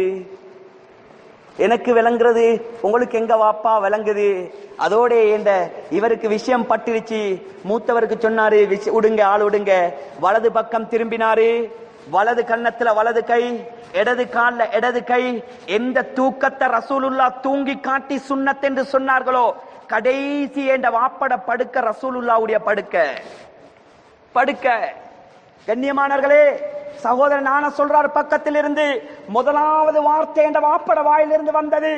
எனக்கு விளங்குறது உங்களுக்கு எங்க வாப்பா விளங்குது. அதோட இவருக்கு விஷயம் பட்டுருச்சு. மூத்தவருக்கு சொன்னாரு, விடுங்க, ஆள் விடுங்க. வலது பக்கம் திரும்பினாரு. வலது கன்னத்துல வலது கை, இடது கால்ல இடது கை. எந்த தூக்கத்தை ரசூலுல்லாஹ் தூங்கி காட்டி சுன்னத் என்று சொன்னார்களோ, கடைசி என்ற வாப்பட படுக்க ரசூலுல்லாஹ்வுடைய படுக்க. கண்ணியமானவர்களே, சகோதரன் நான சொல்றார் பக்கத்தில் இருந்து, முதலாவது வார்த்தை என்ற வாப்பட வாயிலிருந்து வந்தது,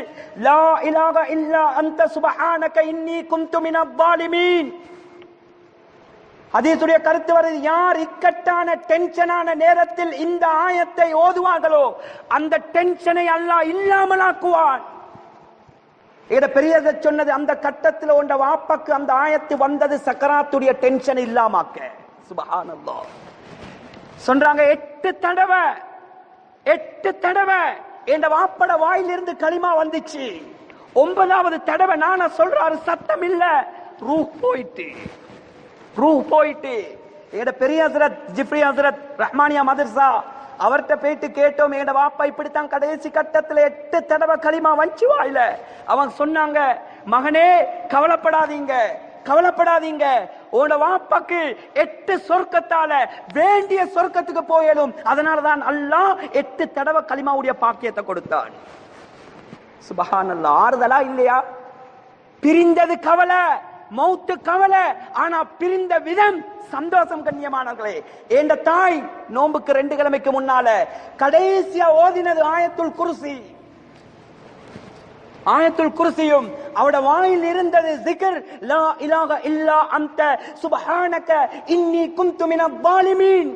லா இலாஹ இல்லா அன்த சுப்ஹானக இன்னி குன்து மினல் ஸாலிமீன். ஹதீஸுடைய கருத்து வருது, யார் இக்கட்டான டென்ஷனான நேரத்தில் இந்த ஆயத்தை ஓதுவார்களோ அந்த டென்ஷனை அல்லாஹ் இல்லாமலாக்குவான். இத பெரியதை சொன்னது, அந்த கட்டத்தில் உண்ட வாப்பாக்கு அந்த ஆயத்து வந்தது சக்கராத்துடைய டென்ஷன் இல்லாமாக்க. சுப்ஹானல்லாஹ். சொல்றாங்க 8 தடவை என் வாப்பட வாயிலிருந்து களிமா வந்துச்சு. 9வது தடவை நானா சொல்றாரு, சத்தம் இல்ல, ரூஹ் போயிட்டு. எங்கட பெரிய ஹஸ்ரத் ஜிப்ரி ஹஸ்ரத் ரஹ்மானியா மதர்சா அவர்கிட்ட போயிட்டு கேட்டோம், எங்கட வாப்பா இப்படித்தான் கடைசி கட்டத்துல 8 தடவை களிமா வஞ்சி வாயில. அவங்க சொன்னாங்க, மகனே கவலைப்படாதீங்க, உன்னோட வாப்பாக்கு 8 சொர்க்கத்தால வேண்டிய சொர்க்கத்துக்கு போயிடும். அதனாலதான் அல்லாஹ் 8 தடவை களிமாவுடைய பாக்கியத்தை கொடுத்தான். சுபஹானல்லாஹ். ஆறுதலா இல்லையா? பிரிந்தது கவலை, மௌத்து கவலை, ஆனா பிரிந்த விதம் சந்தோஷம். கண்ணியமானவர்களே, என்ற தாய் நோம்புக்கு 2 கிழமைக்கு முன்னால கடைசியா ஓதினது ஆயத்துல் குர்சியும் அவட வாயில் இருந்தது zikr லா இலாஹ இல்லா அன்த சுப்ஹானக இன்னி குன்து மினல் ஸாலிமீன்.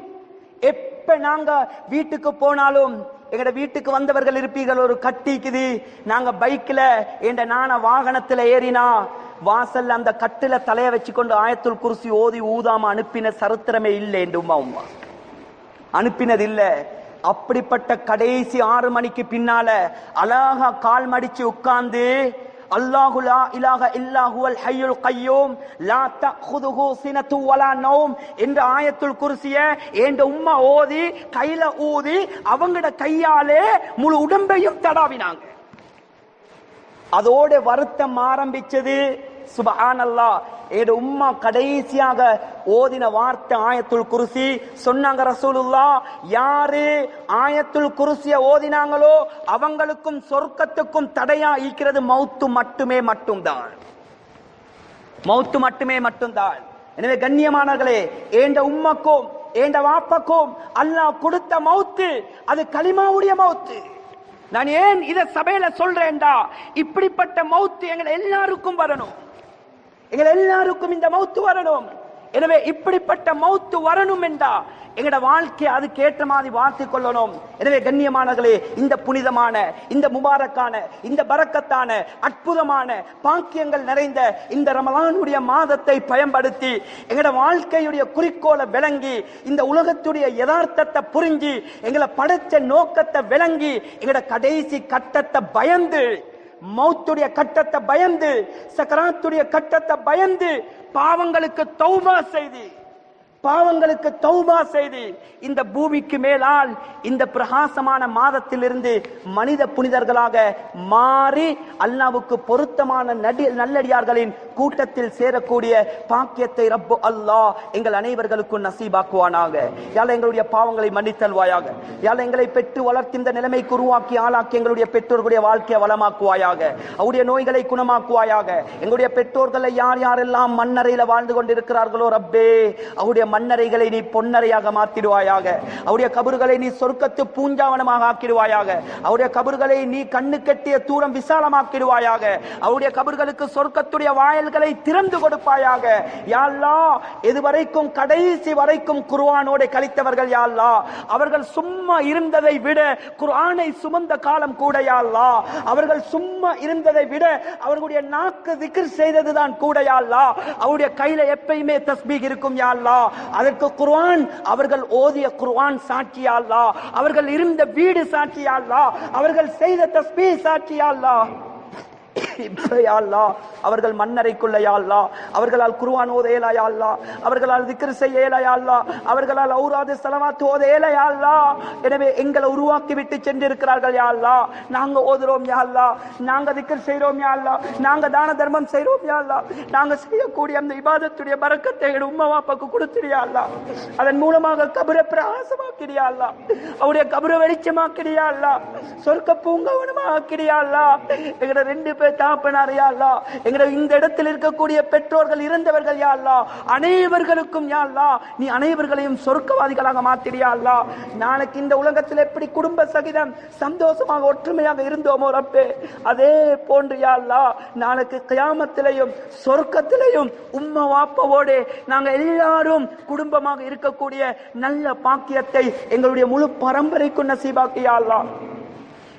எப்ப நாங்க வீட்டுக்கு போனாலும், எங்கட வீட்டுக்கு வந்தவர்கள் இருப்பீர்கள், ஒரு கட்டிக்குது, நாங்க பைக்ல என்ற நான வாகனத்துல ஏறினா வாசல்ல அந்த கட்டில தலைய வச்சுக்கொண்டு ஆயத்துல் குர்சி ஓதி ஊதாம அனுப்பின சரித்திரமே இல்லை என்று உம்மா அனுப்பினது இல்ல. அப்படிப்பட்ட கடைசி 6 மணிக்கு பின்னால அழகா கால் மடிச்சு உட்கார்ந்து அல்லாஹு லா இலாஹ இல்லா ஹுவல் ஹய்யுல் கய்யூம் லா தஅഖுதுஹு சினத்து வலா நௌம் என்ற ஆயத்துல் குர்சிய என்ற உம்மா ஓதி கையில ஊதி அவங்கட கையாலே முழு உடம்பையும் தடாவினாங்க. அதோட வருத்தம் ஆரம்பிச்சது. சுப்ஹானல்லாஹ். ஏட உம்மா கடைசியாக ஓதின வார்த்தை ஆயத்துல் குர்சி. சொன்னாங்க ரசூலுல்லாஹ், யாரு ஆயத்துல் குர்சிய ஓதினாங்களோ அவங்களுக்கும் சொர்க்கத்துக்கும் தடையா இருக்கிறது மௌத்து மட்டும்தான். எனவே கண்ணியமானவர்களே, ஏண்ட உம்மக்கும் ஏண்ட வாப்பக்கும் அல்லாஹ் கொடுத்த மௌத்து அது கலிமாவுடைய மௌத்து. நான் ஏன் இத சபையில சொல்றேன்டா, இப்படிப்பட்ட மௌத்து எங்களை எல்லாருக்கும் வரணும், இந்த மௌத்து வரணும். எனவே இப்படிப்பட்ட மௌத்து வரணும் என்றா எங்கட வாழ்க்கை அதுக்கு ஏற்ற மாதிரி வாழ்த்தி கொள்ளணும். எனவே கண்ணியமானவர்களே, இந்த புனிதமான, இந்த முபாரக்கான, இந்த பரக்கத்தான, அற்புதமான பாக்கியங்கள் நிறைந்த இந்த ரமலானுடைய மாதத்தை பயன்படுத்தி எங்கட வாழ்க்கையுடைய குறிக்கோளை விளங்கி, இந்த உலகத்துடைய யதார்த்தத்தை புரிஞ்சு, எங்களை படைச்ச நோக்கத்தை விளங்கி, எங்கட கடைசி கட்டத்தை பயந்து, மௌத்துடைய கட்டத்தை பயந்து, சக்கராத்துடைய கட்டத்தை பயந்து, பாவங்களுக்கு தௌபா செய்து இந்த பூமிக்கு மேலால் இந்த பிரகாசமான மாதத்திலிருந்து மனித புனிதர்களாக மாறி அல்லாஹ்வுக்கு பொருத்தமான நல்லடியார்களின் கூட்டத்தில் சேரக்கூடிய பாக்கியத்தை ரப்பு அல்லாஹ் எங்கள் அனைவர்களுக்கும் நசீபாக்குவானாக. யாழ் எங்களுடைய பாவங்களை மன்னித்தல்வாயாக. யாழ் எங்களை பெற்று வளர்த்திந்த நிலைமைக்கு உருவாக்கி ஆளாக்கி எங்களுடைய பெற்றோர்களுடைய வாழ்க்கையை வளமாக்குவாயாக. அவருடைய நோய்களை குணமாக்குவாயாக. எங்களுடைய பெற்றோர்களை யார் யாரெல்லாம் மண்ணறையில வாழ்ந்து கொண்டிருக்கிறார்களோ ரப்பே, அவருடைய மண்ணறைகளை நீ பொன்னறையாக மாற்றிடுவாயாக. அவருடைய கபறுகளை நீ சொர்க்கத்து பூஞ்சாவனமாக ஆக்கிடுவாயாக. அவருடைய கபறுகளை நீ கண்ணு கட்டிய தூரம் விசாலமாக்கிடுவாயாக. அவருடைய கபறுகளுக்கு சொர்க்கத்துடைய வாயல்களை திறந்து கொடுப்பாயாக. யா அல்லாஹ், இதுவரைக்கும் கடைசி வரைக்கும் குர்ஆனோட கழித்தவர்கள் யா அல்லாஹ், அவர்கள் சும்மா இருந்ததை விட குர்ஆனை சுமந்த காலம் கூட யா அல்லாஹ், அவர்கள் சும்மா இருந்ததை விட அவர்களுடைய நாக்கு zikr செய்ததுதான் கூட யா அல்லாஹ், அவருடைய கையில எப்பயுமே தஸ்பீஹ் இருக்கும் யா அல்லாஹ். அதற்கு குர்ஆன், அவர்கள் ஓதிய குர்ஆன் சாட்சி யா அல்லாஹ், அவர்கள் இருந்த வீடு சாட்சி யா அல்லாஹ், அவர்கள் செய்த தஸ்பீஹ் சாட்சி யா அல்லாஹ். அவர்கள் மண்ணறைக்குள்ள யா அல்லாஹ், அவர்களால் குர்ஆன் ஓத இயலா யா அல்லாஹ், அவர்களால் zikr செய்ய இயலா யா அல்லாஹ், அவர்களால் ஔராது ஸலவாத் ஓத இயலா யா அல்லாஹ். எனவே எங்களை உருவாக்கி விட்டு சென்றிருக்கிறார்கள் யா அல்லாஹ். நாங்க ஓதுறோம் யா அல்லாஹ், நாங்க zikr செய்றோம் யா அல்லாஹ், நாங்க தான தர்மம் செய்றோம் யா அல்லாஹ். நாங்க செய்யக்கூடிய அந்த இபாதத்துடைய பரக்கத்தை எங்க உம்மா வாப்பாக்கு கொடுத்துடு யா அல்லாஹ். அதன் மூலமாக கபரை பிரகாசமாக்கிடு யா அல்லாஹ், அவருடைய கபரை வெளிச்சமாக்கிடு யா அல்லாஹ், சொர்க்க பூங்காவனமாக்கிடு யா அல்லாஹ். எங்கட 2 பேர் தாப்பனார் யா அல்லாஹ், எங்கட இந்த இடத்தில் இருக்கக்கூடிய பெற்றோர்கள் இறந்தவர்கள் யா அல்லாஹ், அனைவர்களுக்கும் யா அல்லாஹ் நீ அனைவர்களையும் சொர்க்கவாதிகளாக மாத்திடு யா அல்லாஹ். நாளைக்கு இந்த உலகத்தில் எப்படி குடும்ப சகிதம் சந்தோஷமாக ஒற்றுமையாக இருந்தோமோ ரப்பே, அதே போன்று யா அல்லாஹ் நாளைக்கு கியாமத்திலையும் சொர்க்கத்திலையும் உம்மா வாப்பாவோடு நாங்க எல்லாரும் குடும்பமாக இருக்கக்கூடிய நல்ல பாக்கியத்தை எங்களுடைய முழு பரம்பரைக்கும் நசீபாக்கு யா அல்லாஹ்.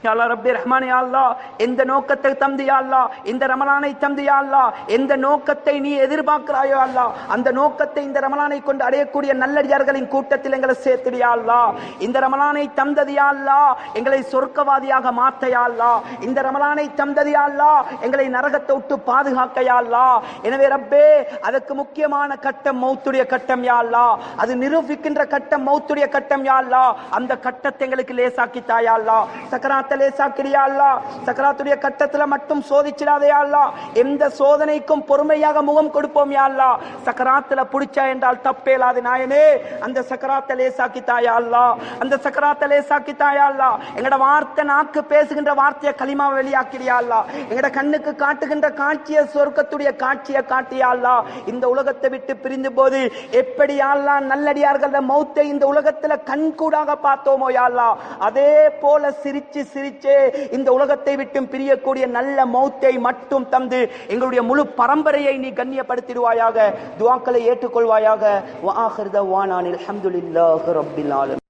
யா அல்லாஹ் ரப்பே ரஹ்மானே யா அல்லாஹ் எந்த நோக்கத்தை தந்து யா அல்லாஹ் இந்த ரமலானை தந்து யா அல்லாஹ் எந்த நோக்கத்தை நீ எதிர்பார்க்கிறாயோ அல்லாஹ் அந்த நோக்கத்தை இந்த ரமலானை கொண்டு அடையக்கூடிய நல்லடியார்களின் கூட்டத்தில் எங்களை சேர்த்துடு யா அல்லாஹ். இந்த ரமலானை தந்தது யா அல்லாஹ் எங்களை சொர்க்கவாதியாக மாற்ற யா அல்லாஹ். இந்த ரமலானை தந்தது யா அல்லாஹ் எங்களை நரகத்தை விட்டு பாதுகாக்க யா அல்லாஹ். எனவே ரப்பே அதற்கு முக்கியமான கட்டம் மௌத்துடைய கட்டம் யா அல்லாஹ். அது நிரூபிக்கின்ற கட்டம் மௌத்துடைய கட்டம் யா அல்லாஹ். அந்த கட்டத்தை எங்களுக்கு லேசாக்கி தாயா அல்லாஹ். சக்கராத்தை லேசாக்கிறியா அல்லாஹ். சக்கராத்துடைய கட்டத்துல மட்டும் சோதிச்சிடாதே யா அல்லாஹ். எந்த சோதனைக்கும் பொறுமையாக முகம் கொடுப்போம் யா அல்லாஹ். சக்கராத்துல புடிச்சா என்றால் தப்பேலாது நாயனே. அந்த சக்கராத்தை லேசாக்கி தாயா அல்லாஹ். அந்த சக்கராத்தை லேசாக்கி தாயா அல்லாஹ். எங்கட வார்த்தை நாக்கு பேசுகின்ற வார்த்தையை களிமா வெளியாக்கிறியா அல்லாஹ். எங்கட கண்ணுக்கு காட்டுகின்ற காட்சிய சொர்க்கத்துடைய காட்சியை காட்டியா அல்லாஹ். இந்த உலகத்தை விட்டு பிரிந்து போது எப்படி அல்லாஹ் நல்லடியார்கள் மௌத்தை இந்த உலகத்துல கண்கூடாக பார்த்தோமோ யா அல்லாஹ் அதே போல சிரிச்சு சிரிச்சே இந்த உலகத்தை விட்டு பிரியக்கூடிய நல்ல மௌத்தை மட்டும் தந்து எங்களுடைய முழு பரம்பரையை நீ கண்ணியப்படுத்திடுவாயாக. துஆக்களை ஏற்றுக்கொள்வாயாக. வ ஆகிரு தஅவானா அல்ஹம்துலில்லாஹி ரப்பில் ஆலமீன்.